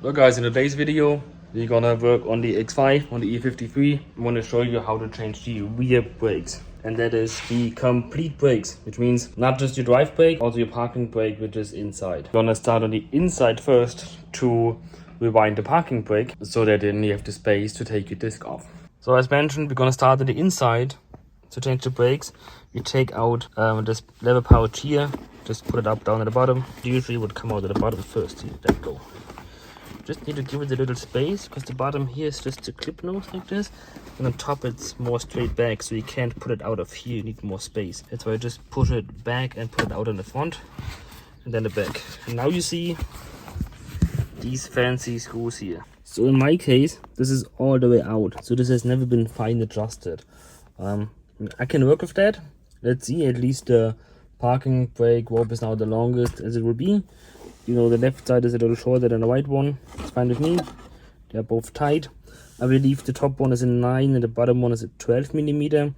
Well guys, in today's video we're gonna work on the X5, on the E53. I'm gonna show you how to change the rear brakes, and that is the complete brakes, which means not just your drive brake, also your parking brake, which is inside. We're gonna start on the inside first to rewind the parking brake so that then you have the space to take your disc off. So as mentioned, we're gonna start on the inside to change the brakes. You take out this lever pouch here, just put it up down at the bottom. Usually it would come out at the bottom first. Here, let go. Just need to give it a little space because the bottom here is just a clip nose like this, and on top it's more straight back, so you can't put it out of here. You need more space. That's why I just push it back and put it out in the front and then the back. And now you see these fancy screws here. So in my case, this is all the way out, so this has never been fine adjusted. I can work with that. Let's see, at least the parking brake rope is now the longest as it will be. You know, the left side is a little shorter than the right one. It's fine with me. They're both tight. I believe the top one is a 9 and the bottom one is a 12 millimeter.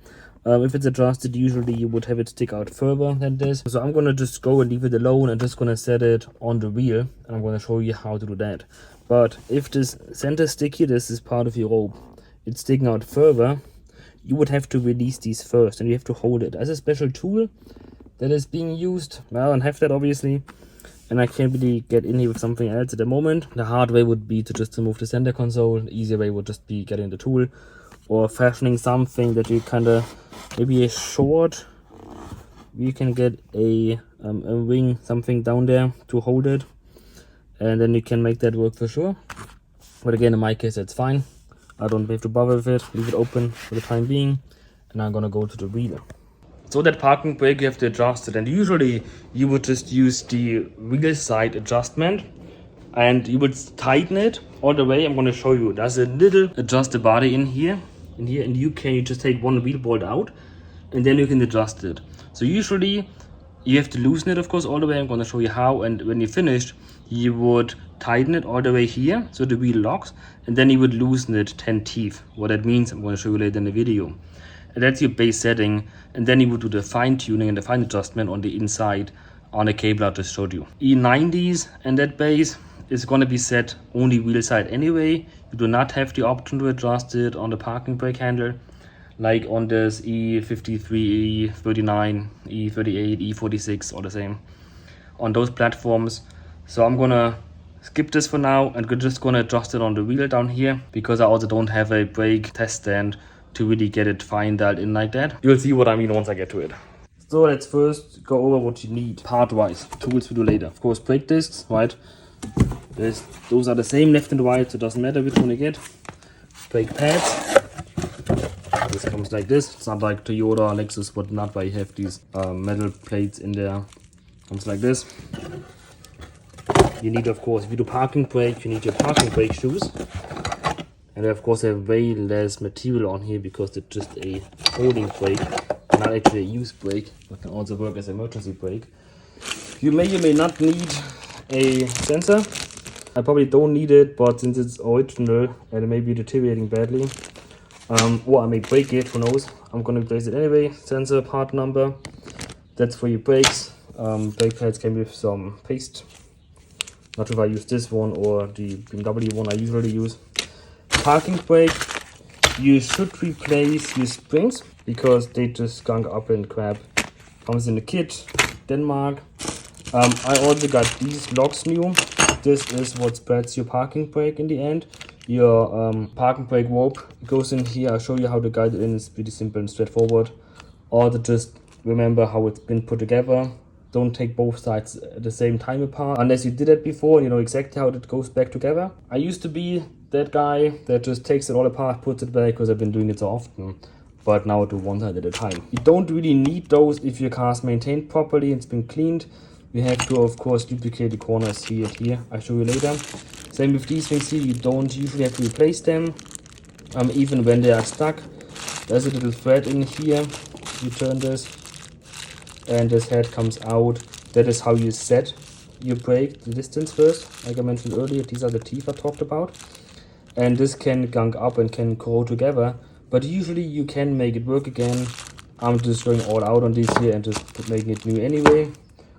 If it's adjusted, usually you would have it stick out further than this. So I'm gonna just go and leave it alone. I'm just gonna set it on the wheel, and I'm gonna show you how to do that. But if this center stick here, this is part of your rope, it's sticking out further, you would have to release these first, and you have to hold it. As a special tool that is being used, well, and have that obviously. And I can't really get in here with something else at the moment. The hard way would be to just remove the center console. The easier way would just be getting the tool or fashioning something that you kind of, maybe a short. You can get a ring, something down there to hold it. And then you can make that work for sure. But again, in my case, that's fine. I don't have to bother with it. Leave it open for the time being. And I'm gonna go to the wheel. So that parking brake, you have to adjust it, and usually you would just use the wheel side adjustment and you would tighten it all the way. I'm going to show you. There's a little adjust the body in here, and you just take one wheel bolt out and then you can adjust it. So usually you have to loosen it, of course, all the way. I'm going to show you how, and when you're finished you would tighten it all the way here so the wheel locks, and then you would loosen it 10 teeth. What that means, I'm going to show you later in the video. And that's your base setting, and then you would do the fine tuning and the fine adjustment on the inside on the cable I just showed you. E90s and that base is going to be set only wheel side anyway. You do not have the option to adjust it on the parking brake handle like on this E53, E39, E38, E46, all the same on those platforms. So I'm gonna skip this for now and we're just gonna adjust it on the wheel down here, because I also don't have a brake test stand to really get it fine dialed in like that. You'll see what I mean once I get to it. So let's first go over what you need part-wise. Tools we do later. Of course, brake discs, right? Those are the same left and right, so it doesn't matter which one you get. Brake pads. This comes like this. It's not like Toyota, Lexus, whatnot, where you have these metal plates in there. Comes like this. You need, of course, if you do parking brake, you need your parking brake shoes. And they of course have way less material on here because it's just a holding brake, not actually a use brake, but can also work as an emergency brake. You may or may not need a sensor. I probably don't need it, but since it's original and it may be deteriorating badly, or I may break it, who knows. I'm gonna replace it anyway. Sensor part number, that's for your brakes. Brake pads came with some paste. Not sure if I use this one or the BMW one I usually use. Parking brake, you should replace your springs because they just gunk up and crap. Comes in the kit, Denmark. I also got these locks new. This is what spreads your parking brake in the end. Your parking brake rope goes in here. I'll show you how to guide it in. It's pretty simple and straightforward. Or to just remember how it's been put together. Don't take both sides at the same time apart unless you did it before and you know exactly how it goes back together. I used to be that guy that just takes it all apart, puts it back, because I've been doing it so often. But now I do one side at a time. You don't really need those if your car's maintained properly and it's been cleaned. You have to, of course, duplicate the corners here. I'll show you later. Same with these things here. You don't usually have to replace them, even when they are stuck. There's a little thread in here. You turn this, and this head comes out. That is how you set your brake, the distance first. Like I mentioned earlier, these are the teeth I talked about. And this can gunk up and can grow together, but usually you can make it work again. I'm just going all out on this here and just making it new anyway,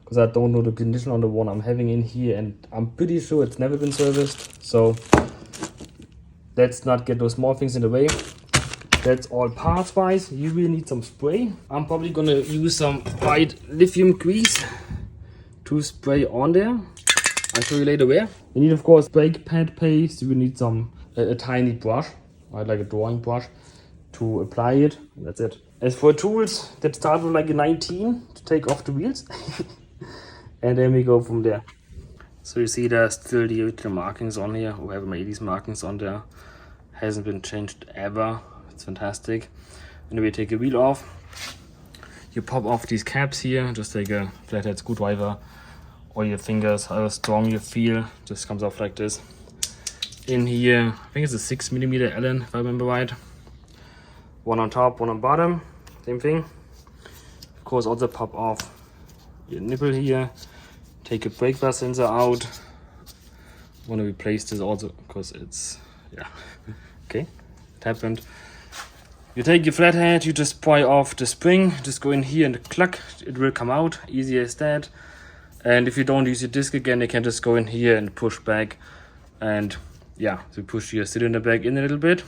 because I don't know the condition on the one I'm having in here, and I'm pretty sure it's never been serviced. So let's not get those small things in the way. That's all parts wise. You will need some spray. I'm probably gonna use some white lithium grease to spray on there. I'll show you later where. You need, of course, brake pad paste. You will need some a tiny brush, right, like a drawing brush, to apply it. That's it. As for tools, that start with like a 19 to take off the wheels. And then we go from there. So you see there's still the original markings on here. Whoever made these markings on there hasn't been changed ever. It's fantastic. And then we take a wheel off. You pop off these caps here. Just take a flathead screwdriver or your fingers, however strong you feel. Just comes off like this. In here, I think it's a 6mm Allen, if I remember right. One on top, one on bottom. Same thing. Of course, also pop off your nipple here. Take a brake bar sensor out. Want to replace this also because it's, yeah, okay, it happened. You take your flathead, you just pry off the spring, just go in here and cluck, it will come out, easy as that. And if you don't use your disc again, you can just go in here and push back, and yeah, so push your cylinder back in a little bit.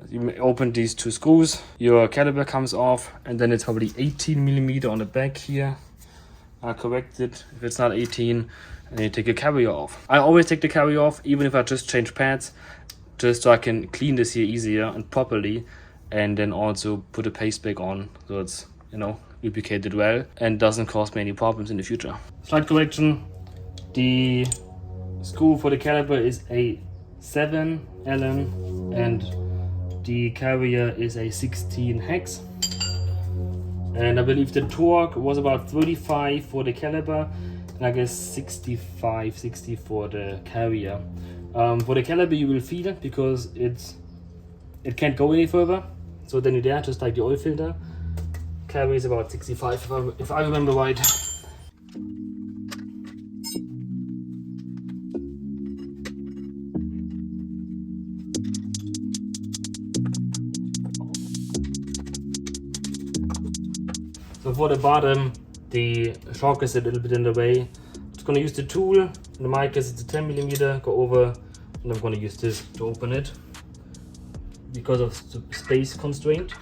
You may open these two screws, your caliper comes off, and then it's probably 18mm on the back here. I'll correct it if it's not 18, and you take your carrier off. I always take the carrier off, even if I just change pads, just so I can clean this here easier and properly, and then also put the paste back on so it's, you know, lubricated well and doesn't cause me any problems in the future. Slight correction, the screw for the caliper is a 7 Allen and the carrier is a 16 hex. And I believe the torque was about 35 for the caliper and I guess 65, 60 for the carrier. For the caliper you will feel it because it can't go any further. So then you're there, just like the oil filter. Carrier is about 65 if I remember right. So for the bottom, the shock is a little bit in the way. I'm just gonna use the tool. The mic is a 10mm, go over, and I'm gonna use this to open it because of space constraint.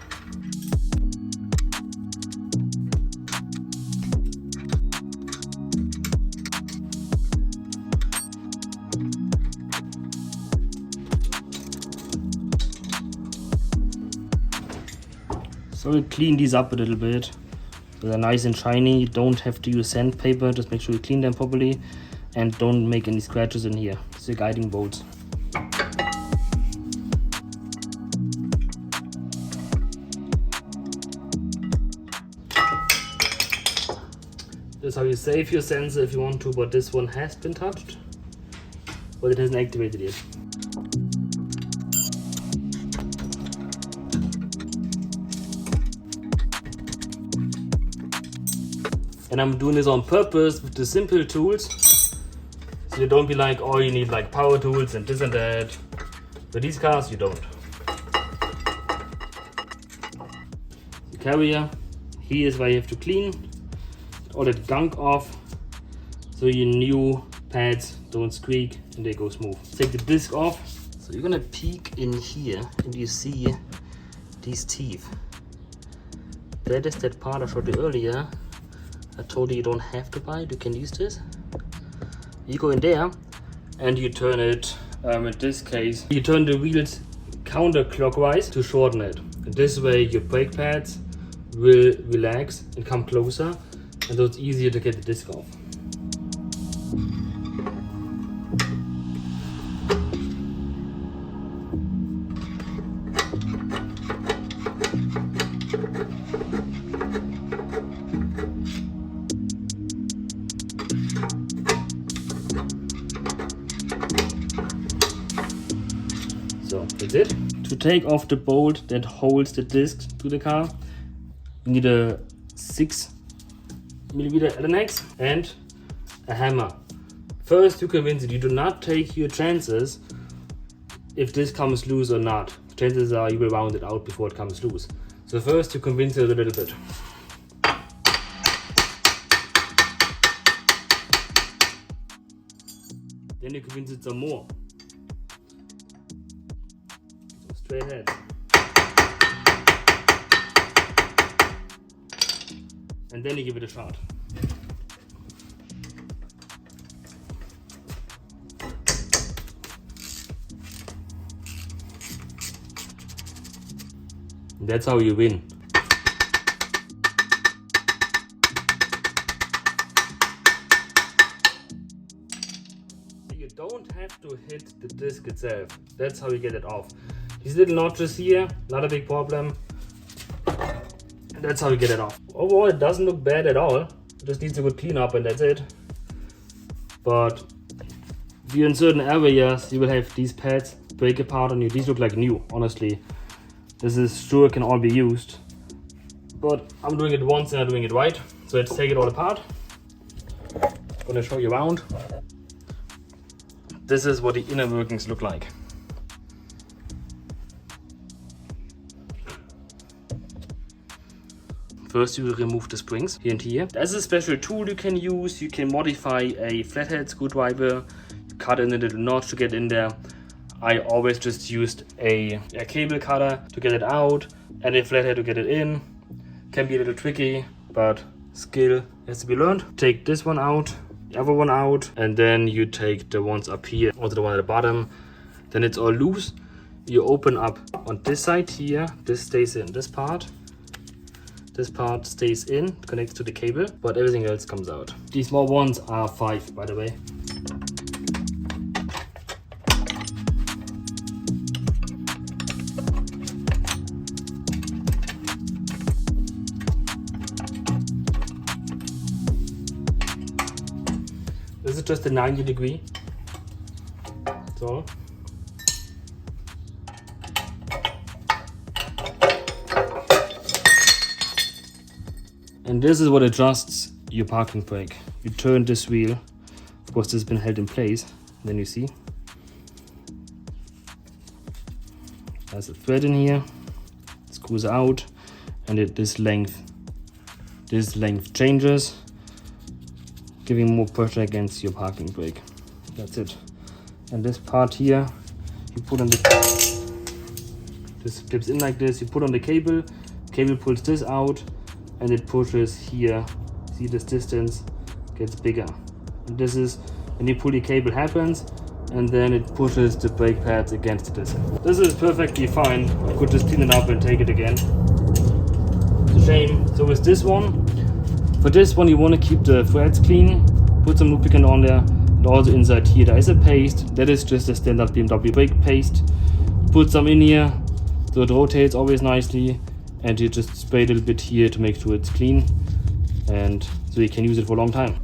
So we clean these up a little bit so they're nice and shiny. You don't have to use sandpaper, just make sure you clean them properly and don't make any scratches in here. It's the guiding bolts. That's how you save your sensor if you want to, but this one has been touched, but it hasn't activated yet. And I'm doing this on purpose with the simple tools, so you don't be like, oh, you need like power tools and this and that. For these cars, you don't. The carrier, here is where you have to clean all that gunk off, so your new pads don't squeak and they go smooth. Take the disc off. So you're gonna peek in here and you see these teeth. That is that part I showed you earlier. I told you don't have to buy it, you can use this. You go in there and you turn it, in this case, you turn the wheels counterclockwise to shorten it. And this way your brake pads will relax and come closer, and so it's easier to get the disc off. So that's it. To take off the bolt that holds the disc to the car, you need a 6mm Allen hex and a hammer. First, to convince it, you do not take your chances if this comes loose or not. Chances are you will round it out before it comes loose. So first, you convince it a little bit. Then you can rinse it some more. So straight ahead. And then you give it a shot. And that's how you win. You don't have to hit the disc itself. That's how you get it off. These little notches here, not a big problem. And that's how you get it off. Overall, it doesn't look bad at all. It just needs a good cleanup and that's it. But if you're in certain areas, you will have these pads break apart on you. These look like new, honestly. This is sure can all be used. But I'm doing it once and I'm doing it right. So let's take it all apart. I'm gonna show you around. This is what the inner workings look like. First, you will remove the springs here and here. There's a special tool you can use. You can modify a flathead screwdriver, cut in a little notch to get in there. I always just used a cable cutter to get it out and a flathead to get it in. Can be a little tricky, but skill has to be learned. Take this one out, the other one out, and then you take the ones up here, also the one at the bottom. Then it's all loose. You open up on this side here. This stays in this part. This part stays in, connects to the cable, but everything else comes out. These small ones are 5, by the way. This is just a 90 degree. That's all. And this is what adjusts your parking brake. You turn this wheel. Of course, this has been held in place. Then you see there's a thread in here. It screws out, and this length changes, giving more pressure against your parking brake. That's it. And this part here, you put on the, this clips in like this. You put on the cable. Cable pulls this out, and it pushes here. See, this distance gets bigger. And this is when you pull the cable happens, and then it pushes the brake pads against this. This is perfectly fine. I could just clean it up and take it again. It's a shame. So with this one, for this one you want to keep the threads clean. Put some lubricant on there, and also inside here there is a paste. That is just a standard BMW brake paste. Put some in here so it rotates always nicely, and you just spray a little bit here to make sure it's clean, and so you can use it for a long time.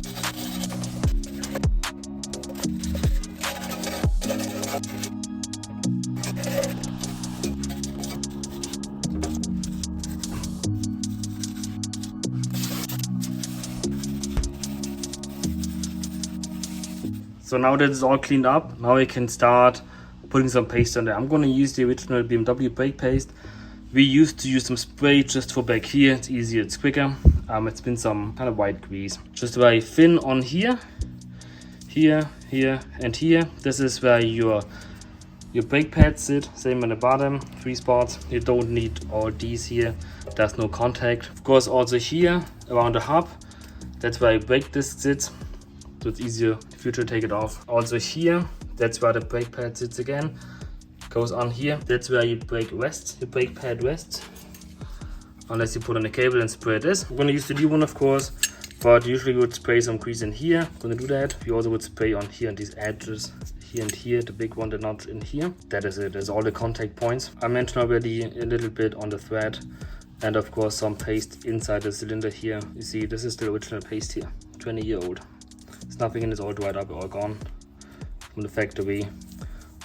So now that it's all cleaned up, now I can start putting some paste on there. I'm going to use the original BMW brake paste. We used to use some spray just for back here. It's easier, it's quicker. It's been some kind of white grease. Just very thin on here, here, here, and here. This is where your brake pads sit. Same on the bottom, 3 spots. You don't need all these here. There's no contact. Of course, also here around the hub. That's where your brake disc sits. So it's easier in the future to take it off. Also here, that's where the brake pad sits again. Goes on here. That's where your brake rests, your brake pad rests. Unless you put on a cable and spray this. I'm gonna use the new one, of course, but usually you would spray some grease in here. I'm gonna do that. You also would spray on here on these edges, here and here, the big one, the notch in here. That is it. There's all the contact points. I mentioned already a little bit on the thread, and of course some paste inside the cylinder here. You see, this is the original paste here, 20-year-old. There's nothing in, it's all dried up, all gone from the factory.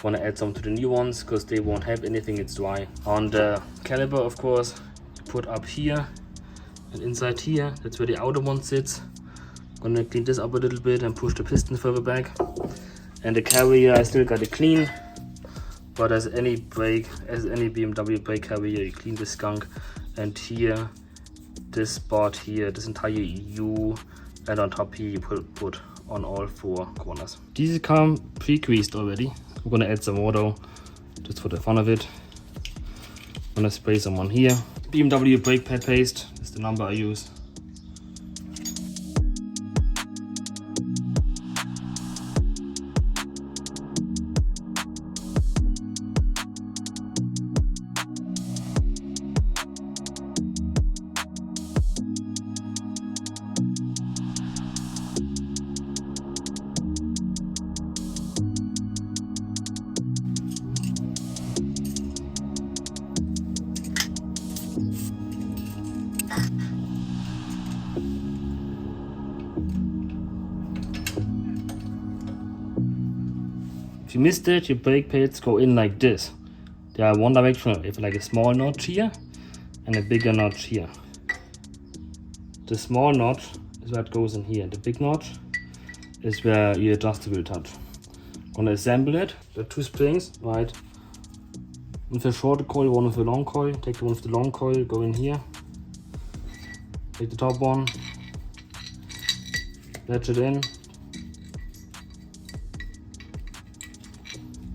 Want to add some to the new ones because they won't have anything, it's dry. On the caliper, of course, you put up here and inside here. That's where the outer one sits. I'm gonna clean this up a little bit and push the piston further back. And the carrier, I still got it clean, but as any BMW brake carrier, you clean the skunk. And here, this spot here, this entire EU, and on top here you put on all 4 corners. These come pre-greased already. I'm gonna add some more though, just for the fun of it. I'm gonna spray some on here. BMW brake pad paste is the number I use. If you missed it, your brake pads go in like this. They are one directional. You have like a small notch here and a bigger notch here. The small notch is where it goes in here. The big notch is where your adjuster will touch. I'm gonna assemble it. There are 2 springs, right? One with a short coil, one with a long coil. Take the one with the long coil, go in here. Take the top one, latch it in.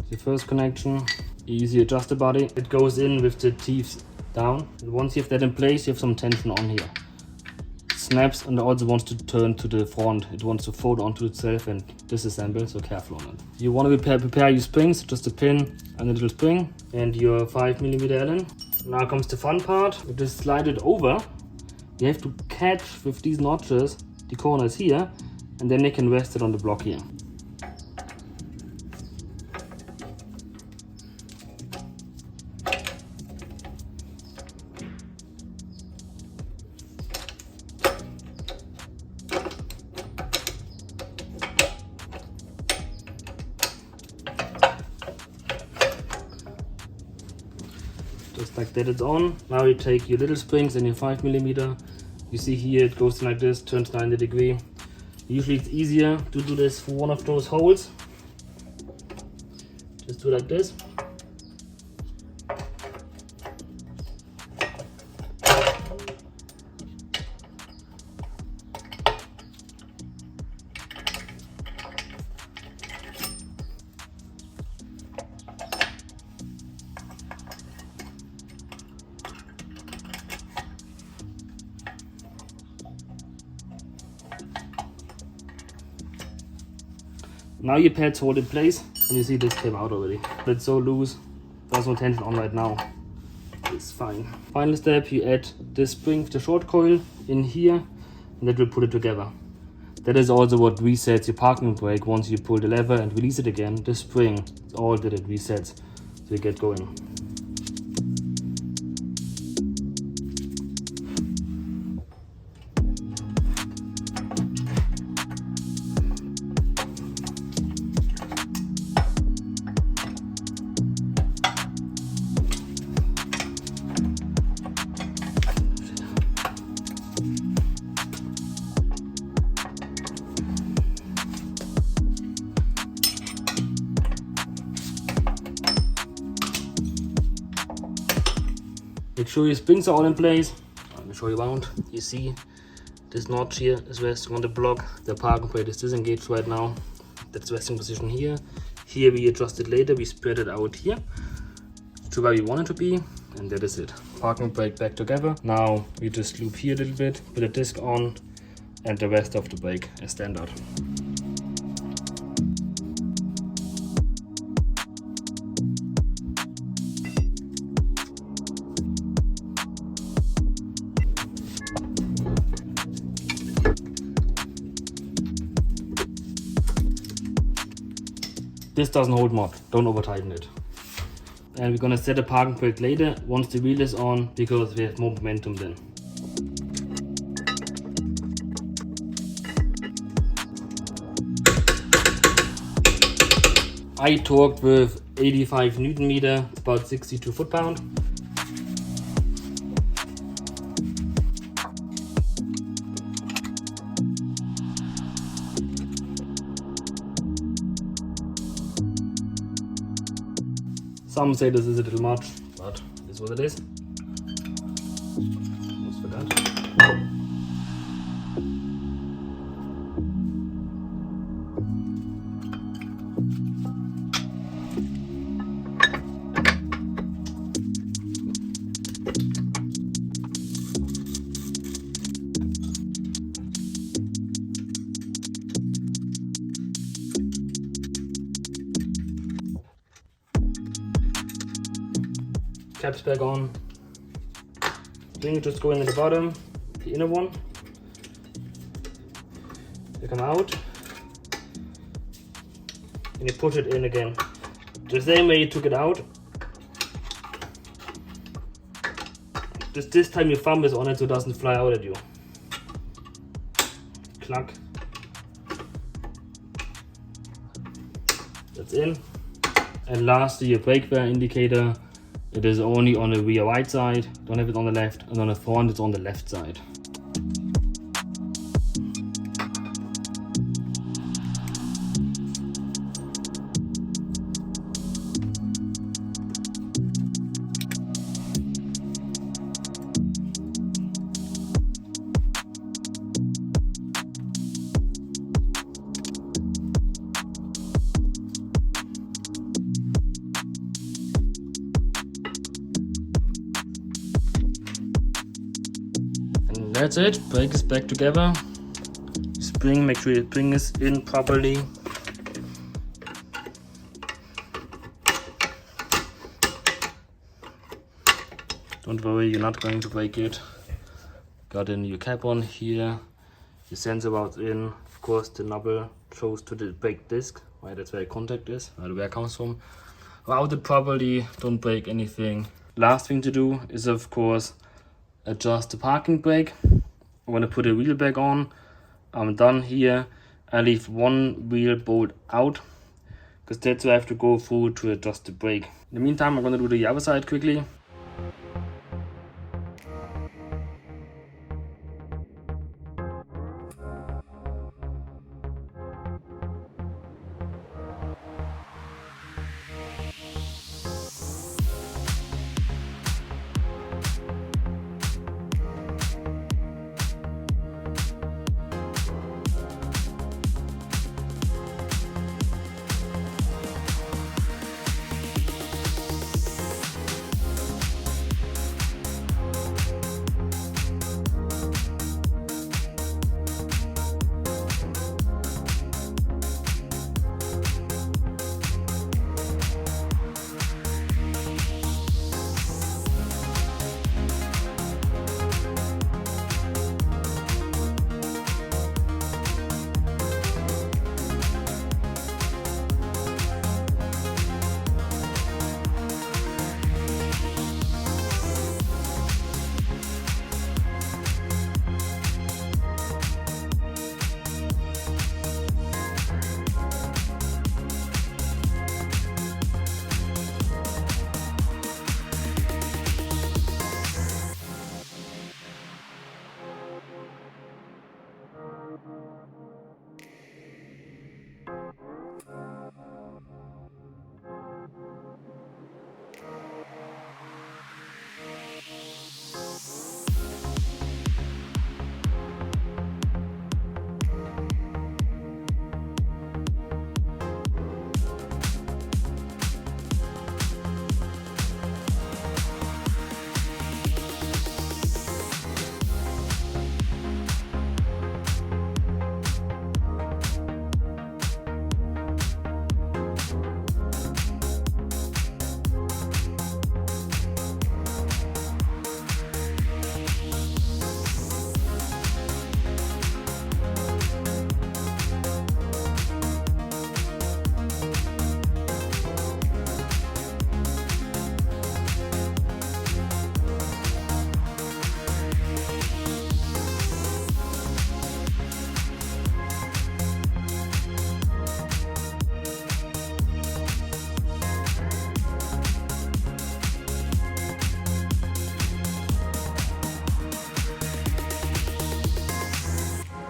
The first connection, easy adjust the body. It goes in with the teeth down. And once you have that in place, you have some tension on here. It snaps and it also wants to turn to the front. It wants to fold onto itself and disassemble, so careful on it. You want to prepare your springs, just a pin and a little spring and your 5mm Allen. Now comes the fun part. You just slide it over. You have to catch with these notches the corners here, and then you can rest it on the block here. Just like that, it's on. Now you take your little springs and your 5mm. You see here it goes like this, turns 90 degrees. Usually it's easier to do this for one of those holes. Just do like this. Now your pads hold in place, and you see this came out already. But it's so loose, there's no tension on right now. It's fine. Final step, you add this spring, the short coil, in here, and that will put it together. That is also what resets your parking brake once you pull the lever and release it again. This spring is all that it resets, so you get going. Make sure your springs are all in place. Let me show you around. You see this notch here is resting on the block. The parking brake is disengaged right now. That's resting position here. Here we adjust it later. We spread it out here to where we want it to be. And that is it. Parking brake back together. Now we just loop here a little bit, put a disc on, and the rest of the brake is standard. This doesn't hold more, don't over tighten it. And we're gonna set a parking brake later once the wheel is on, because we have more momentum then. I torqued with 85 Newton meter, it's about 62 foot-pound. Some say this is a little much, but it is what it is. Almost forgot. caps back on. Springs just go in at the bottom, the inner one. They come out. And you push it in again. The same way you took it out. Just this time your thumb is on it so it doesn't fly out at you. Knack. That's in. And lastly, your brake wear indicator. It is only on the rear right side. Don't have it on the left. And on the front, it's on the left side. That's it, brake is back together. Spring, make sure your spring is in properly. Don't worry, you're not going to break it. Got a new cap on here. The sensor routes in. Of course, the knob shows to the brake disc. Right, that's where the contact is, where the wear comes from. Route it properly, don't break anything. Last thing to do is, of course, adjust the parking brake. I'm gonna put a wheel back on. I'm done here. I leave one wheel bolt out because that's where I have to go through to adjust the brake. In the meantime, I'm gonna do the other side quickly.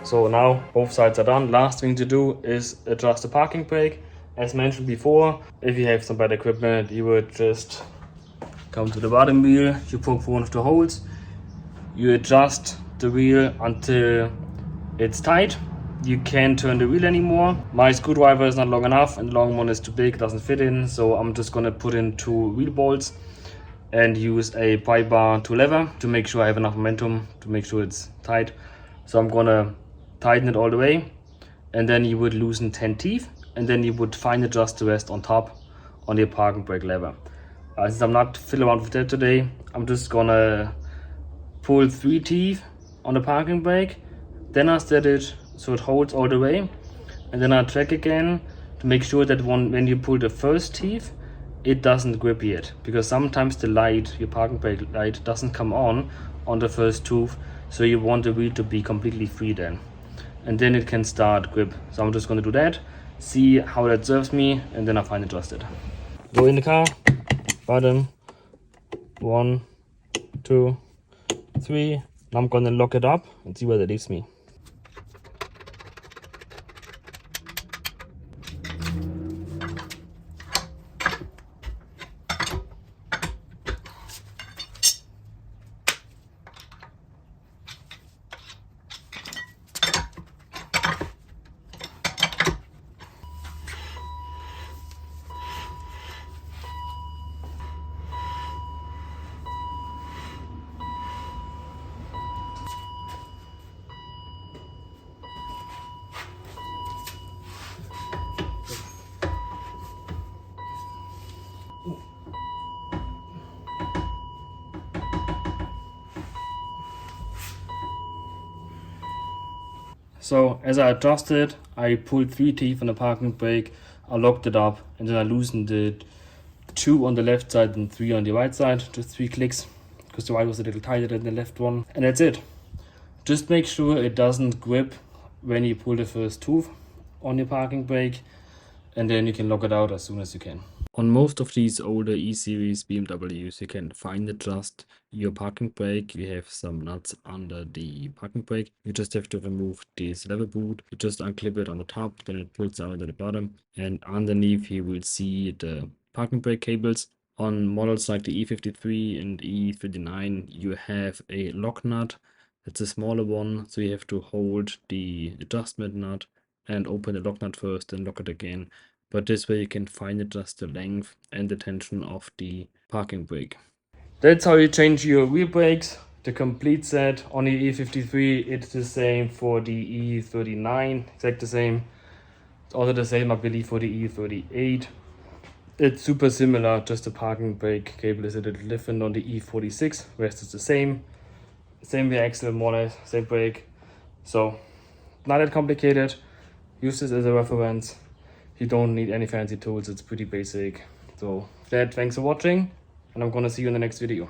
So now both sides are done. Last thing to do is adjust the parking brake. As mentioned before, if you have some bad equipment, you would just come to the bottom wheel, you poke for one of the holes, you adjust the wheel until it's tight. You can't turn the wheel anymore. My screwdriver is not long enough and the long one is too big, doesn't fit in, so I'm just gonna put in 2 wheel bolts and use a pry bar to lever to make sure I have enough momentum to make sure it's tight. So I'm gonna tighten it all the way, and then you would loosen 10 teeth, and then you would fine adjust the rest on top on your parking brake lever. Since I'm not fiddling around with that today, I'm just gonna pull 3 teeth on the parking brake, then I set it so it holds all the way, and then I check again to make sure that when you pull the first teeth, it doesn't grip yet, because sometimes the light, your parking brake light, doesn't come on the first tooth, so you want the wheel to be completely free then, and then it can start grip. So I'm just going to do that, see how that serves me, and then I fine adjust it. Go in the car, bottom, 1, 2, 3. Now I'm gonna lock it up and see where that leaves me. So as I adjusted, I pulled 3 teeth on the parking brake, I locked it up, and then I loosened it 2 on the left side and 3 on the right side, just 3 clicks, because the right was a little tighter than the left one. And that's it. Just make sure it doesn't grip when you pull the first tooth on your parking brake, and then you can lock it out as soon as you can. On most of these older E-Series BMWs, you can fine adjust your parking brake. You have some nuts under the parking brake. You just have to remove this lever boot. You just unclip it on the top, then it pulls out at the bottom, and underneath you will see the parking brake cables. On models like the E53 and E39, you have a lock nut. It's a smaller one, so you have to hold the adjustment nut and open the lock nut first and lock it again. But this way you can fine adjust the length and the tension of the parking brake. That's how you change your rear brakes. The complete set on the E53, it's the same for the E39, exact the same. It's also the same, I believe, for the E38. It's super similar, just the parking brake cable is a little different on the E46, rest is the same. Same rear axle, more or less, same brake. So, not that complicated. Use this as a reference. You don't need any fancy tools, it's pretty basic. So, thanks for watching, and I'm gonna see you in the next video.